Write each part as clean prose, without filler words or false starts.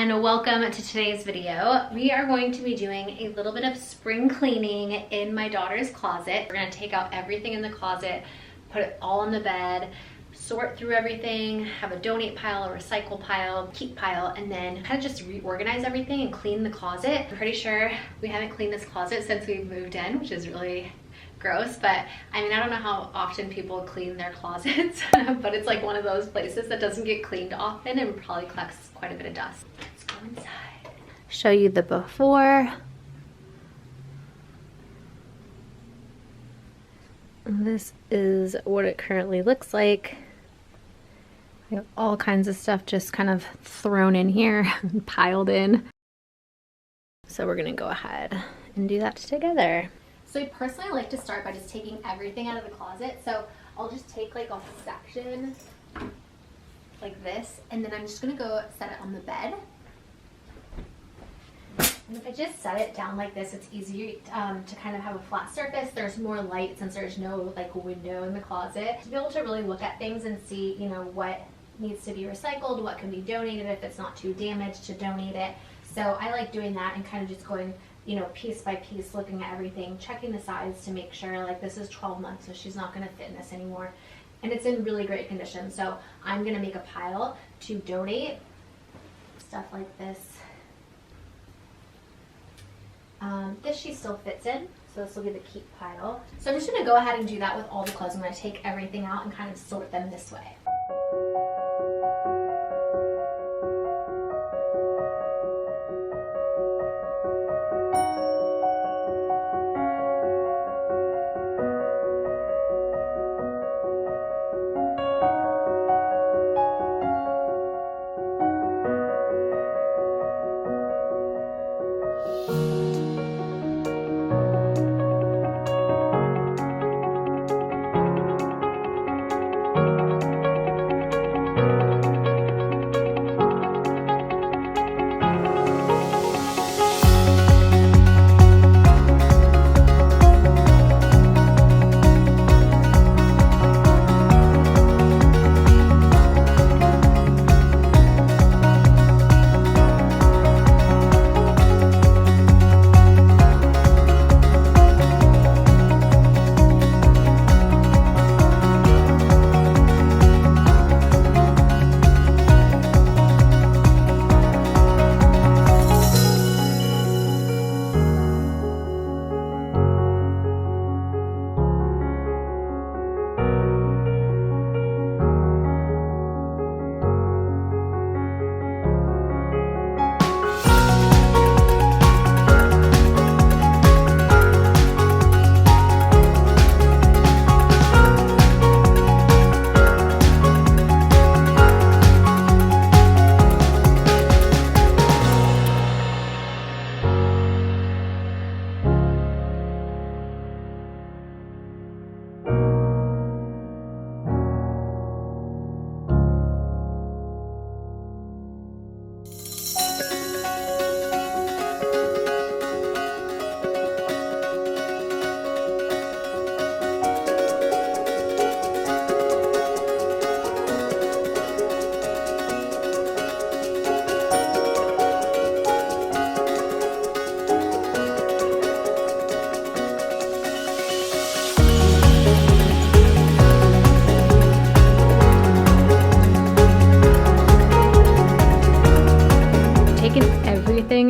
And welcome to today's video. We are going to be doing a little bit of spring cleaning in my daughter's closet. We're going to take out everything in the closet, put it all on the bed, sort through everything, have a donate pile, a recycle pile, keep pile, and then kind of just reorganize everything and clean the closet. I'm pretty sure we haven't cleaned this closet since we moved in, which is really gross, but I mean, I don't know how often people clean their closets, but it's like one of those places that doesn't get cleaned often and probably collects quite a bit of dust. Let's go inside. Show you the before. This is what it currently looks like. I have all kinds of stuff just kind of thrown in here and piled in. So we're gonna go ahead and do that together. So I personally like to start by just taking everything out of the closet. So I'll just take like a section like this, and then I'm just gonna go set it on the bed. And if I just set it down like this, it's easier to kind of have a flat surface. There's more light since there's no like window in the closet. To be able to really look at things and see, you know, what needs to be recycled, what can be donated if it's not too damaged to donate it. So I like doing that and kind of just going, you know, piece by piece, looking at everything, checking the size to make sure, like, this is 12 months, so she's not going to fit in this anymore. And it's in really great condition. So I'm going to make a pile to donate stuff like this. This she still fits in, so this will be the keep pile. So I'm just going to go ahead and do that with all the clothes. I'm going to take everything out and kind of sort them this way.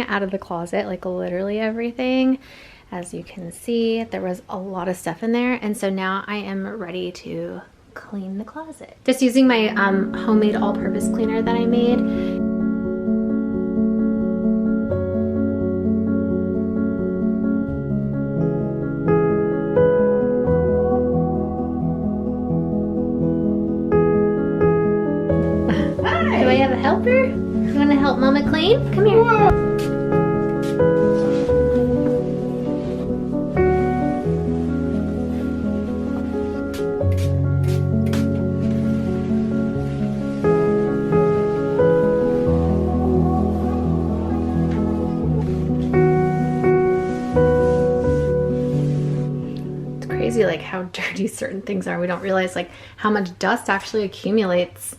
Out of the closet, like literally everything. As you can see, there was a lot of stuff in there, and so now I am ready to clean the closet. Just using my homemade all-purpose cleaner that I made. help her? You wanna help Mama clean? Come here. Crazy like how dirty certain things are. We don't realize like how much dust actually accumulates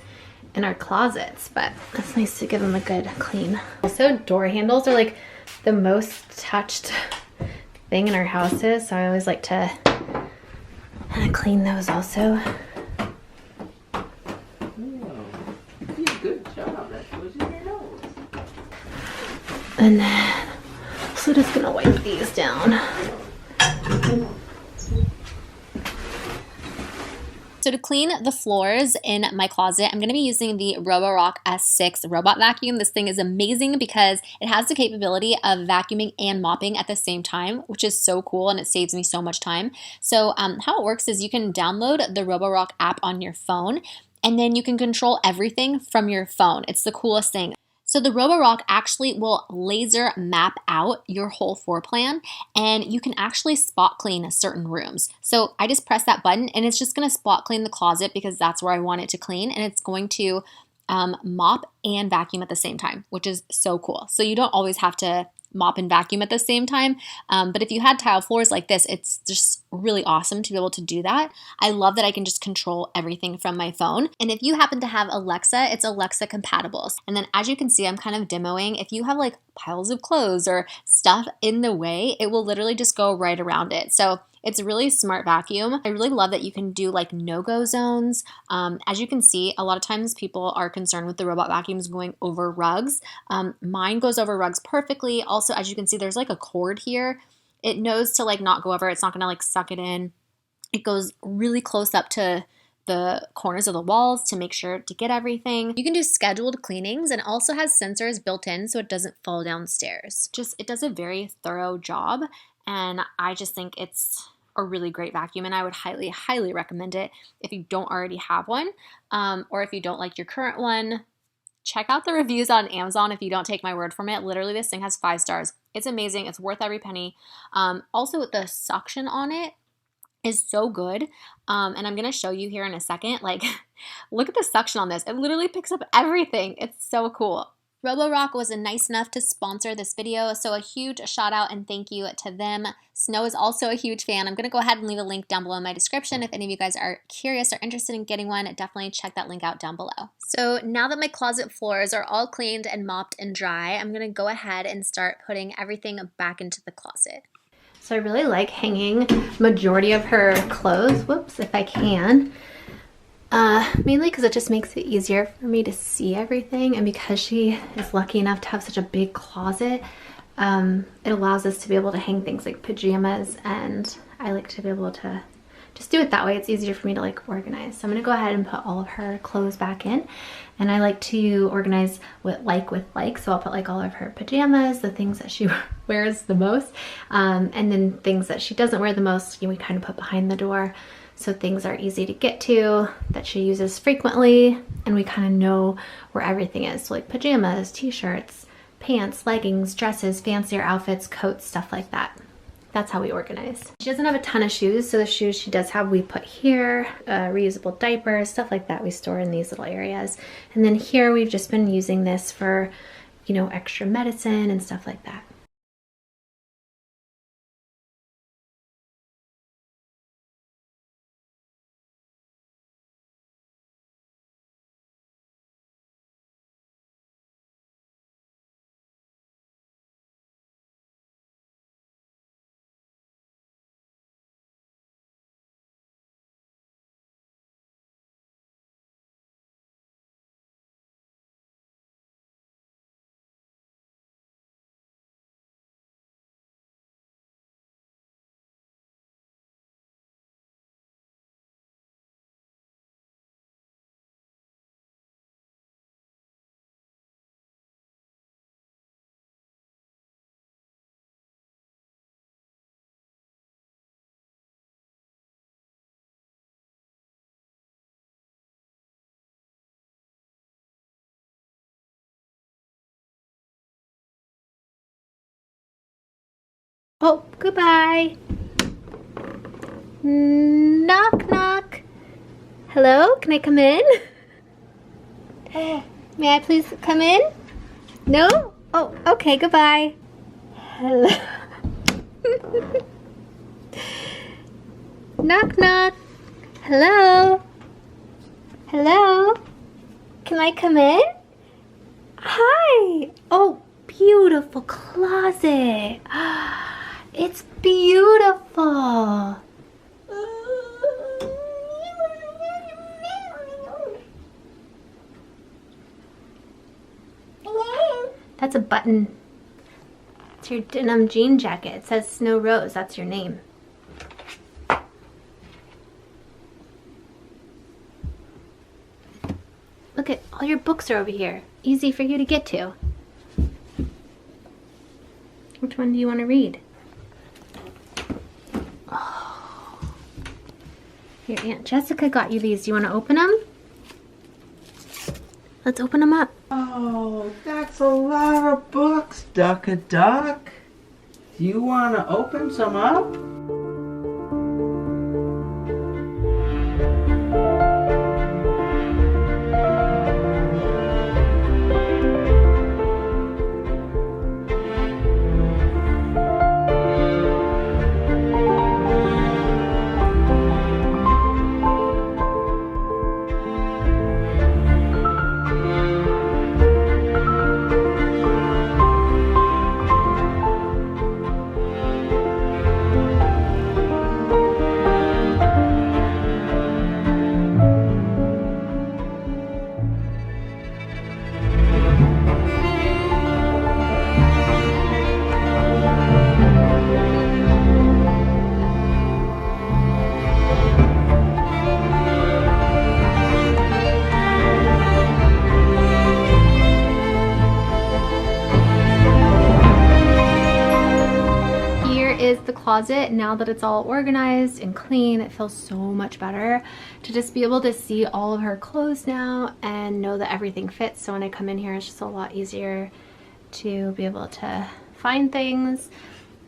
in our closets, but it's nice to give them a good clean. Also, door handles are like the most touched thing in our houses, so I always like to kind of clean those also. Good job. That was in your nose. And then also just gonna wipe these down. So to clean the floors in my closet, I'm going to be using the Roborock S6 robot vacuum. This thing is amazing because it has the capability of vacuuming and mopping at the same time, which is so cool and it saves me so much time. So how it works is you can download the Roborock app on your phone and then you can control everything from your phone. It's the coolest thing. So the Roborock actually will laser map out your whole floor plan and you can actually spot clean certain rooms. So I just press that button and it's just going to spot clean the closet because that's where I want it to clean, and it's going to mop and vacuum at the same time, which is so cool. So you don't always have to mop and vacuum at the same time. But if you had tile floors like this, it's just really awesome to be able to do that. I love that I can just control everything from my phone. And if you happen to have Alexa, it's Alexa compatible. And then as you can see, I'm kind of demoing. If you have like piles of clothes or stuff in the way, it will literally just go right around it. So it's a really smart vacuum. I really love that you can do like no-go zones. As you can see, a lot of times people are concerned with the robot vacuums going over rugs. Mine goes over rugs perfectly. Also, as you can see, there's like a cord here. It knows to like not go over. It's not gonna like suck it in. It goes really close up to the corners of the walls to make sure to get everything. You can do scheduled cleanings and also has sensors built in so it doesn't fall downstairs. It does a very thorough job, and I just think it's a really great vacuum, and I would highly, highly recommend it if you don't already have one, or if you don't like your current one. Check out the reviews on Amazon if you don't take my word from it. Literally, this thing has 5 stars. It's amazing. It's worth every penny. Also, the suction on it is so good. And I'm going to show you here in a second. Like, look at the suction on this. It literally picks up everything. It's so cool. Roborock was nice enough to sponsor this video, so a huge shout out and thank you to them. Snow is also a huge fan. I'm going to go ahead and leave a link down below in my description. If any of you guys are curious or interested in getting one, definitely check that link out down below. So now that my closet floors are all cleaned and mopped and dry, I'm going to go ahead and start putting everything back into the closet. So I really like hanging majority of her clothes, whoops, if I can. Mainly because it just makes it easier for me to see everything, and because she is lucky enough to have such a big closet, it allows us to be able to hang things like pajamas, and I like to be able to just do it that way. It's easier for me to like organize. So I'm gonna go ahead and put all of her clothes back in, and I like to organize with like. So I'll put like all of her pajamas, the things that she wears the most, and then things that she doesn't wear the most, we kind of put behind the door. So things are easy to get to, that she uses frequently, and we kind of know where everything is. So like pajamas, t-shirts, pants, leggings, dresses, fancier outfits, coats, stuff like that. That's how we organize. She doesn't have a ton of shoes, so the shoes she does have we put here, reusable diapers, stuff like that we store in these little areas. And then here we've just been using this for, you know, extra medicine and stuff like that. Oh, goodbye. Knock, knock. Hello, can I come in? May I please come in? No? Oh, okay, goodbye. Hello. Knock, knock. Hello? Hello? Can I come in? Hi. Oh, beautiful closet. It's beautiful. That's a button. It's your denim jean jacket. It says Snow Rose. That's your name. Look at all your books are over here. Easy for you to get to. Which one do you want to read? Oh. Your Aunt Jessica got you these. Do you want to open them? Let's open them up. Oh, that's a lot of books, Duck-a-Duck. Do you want to open some up? Is the closet. Now that it's all organized and clean, it feels so much better to just be able to see all of her clothes now and know that everything fits. So when I come in here, it's just a lot easier to be able to find things.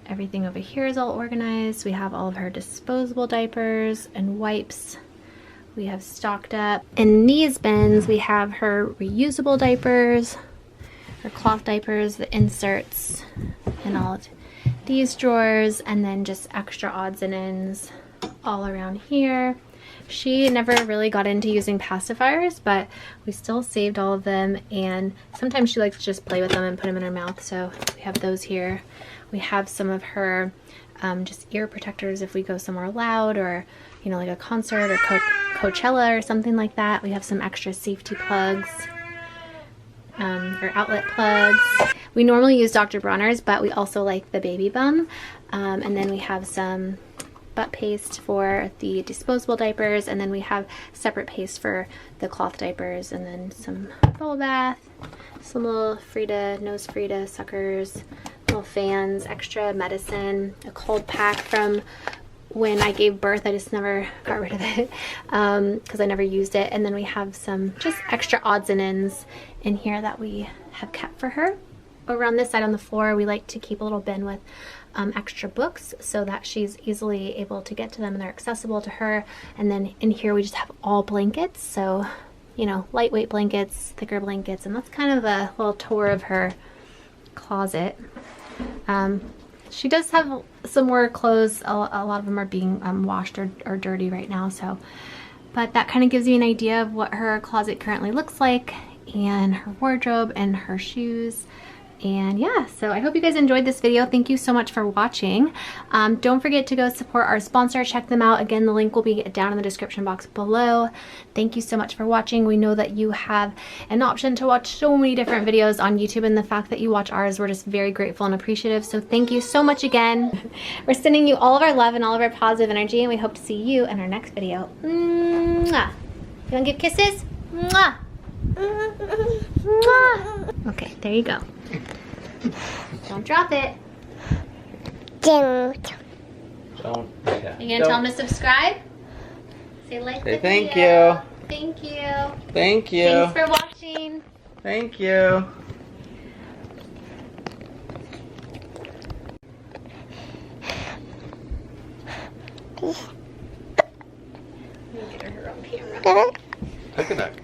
Everything over here is all organized. We have all of her disposable diapers and wipes we have stocked up. In these bins, we have her reusable diapers, her cloth diapers, the inserts, and all of these drawers, and then just extra odds and ends all around here. She never really got into using pacifiers, but we still saved all of them, and sometimes she likes to just play with them and put them in her mouth, so we have those here. We have some of her just ear protectors if we go somewhere loud, or you know, like a concert or Coachella or something like that. We have some extra safety plugs, or outlet plugs. We normally use Dr. Bronner's, but we also like the Baby Bum. And then we have some butt paste for the disposable diapers, and then we have separate paste for the cloth diapers, and then some bubble bath, some little Frida, nose Frida suckers, little fans, extra medicine, a cold pack from when I gave birth. I just never got rid of it because I never used it. And then we have some just extra odds and ends in here that we have kept for her. Over on this side on the floor, we like to keep a little bin with extra books so that she's easily able to get to them and they're accessible to her. And then in here we just have all blankets, so you know, lightweight blankets, thicker blankets, and that's kind of a little tour of her closet. She does have some more clothes. A lot of them are being washed or dirty right now, so but that kind of gives you an idea of what her closet currently looks like, and her wardrobe and her shoes. And yeah, so I hope you guys enjoyed this video. Thank you so much for watching. Don't forget to go support our sponsor. Check them out. Again, the link will be down in the description box below. Thank you so much for watching. We know that you have an option to watch so many different videos on YouTube, and the fact that you watch ours, we're just very grateful and appreciative. So thank you so much again. We're sending you all of our love and all of our positive energy, and we hope to see you in our next video. Mwah. You want to give kisses? Mwah. Mwah. Okay, there you go. Don't drop it. Don't. Yeah. You gonna tell them to subscribe? Say like the thank video. you. Thank you. Thank you. Thanks for watching. Thank you. Let me get her on camera. Take a neck.